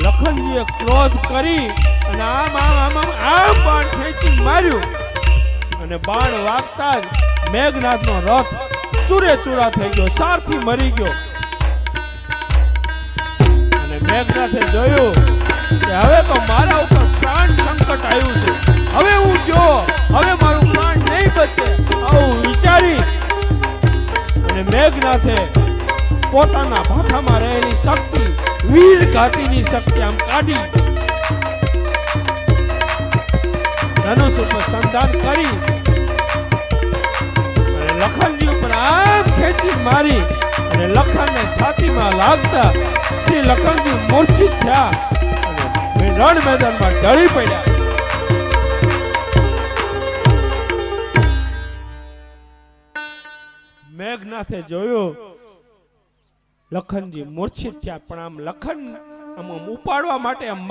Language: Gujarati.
લખનજીએ ક્રોધ કરી અને આમ બાણ ખેંચી માર્યું અને બાણ વાગતા જ મેઘનાથનો રથ ચૂરે ચૂરા થઈ ગયો, સારથી મરી ગયો. અને મેઘનાથે જોયું કે હવે તો મારા ઉપર પ્રાણ સંકટ આવ્યું છે, હવે હું ગયો, હવે મારું પ્રાણ નહીં બચે. આવું વિચારી અને મેઘનાથે પોતાના ભાથામાં રહેલી શક્તિ, વીર ઘાતીની શક્તિ આમ કાઢી ધનુષ ઉપર સંધાન કરી અને લખનજી ઉપર આમ ખેંચી મારી અને લખનને છાતીમાં લાગતા શ્રી લખનજી મૂર્છિત થયા અને રણ મેદાનમાં ઢળી પડ્યા. મેઘનાથે જોયું લખનજી મૂર્છિત થયા, પણ આમ લખન આમ ઉપાડવા માટે આમ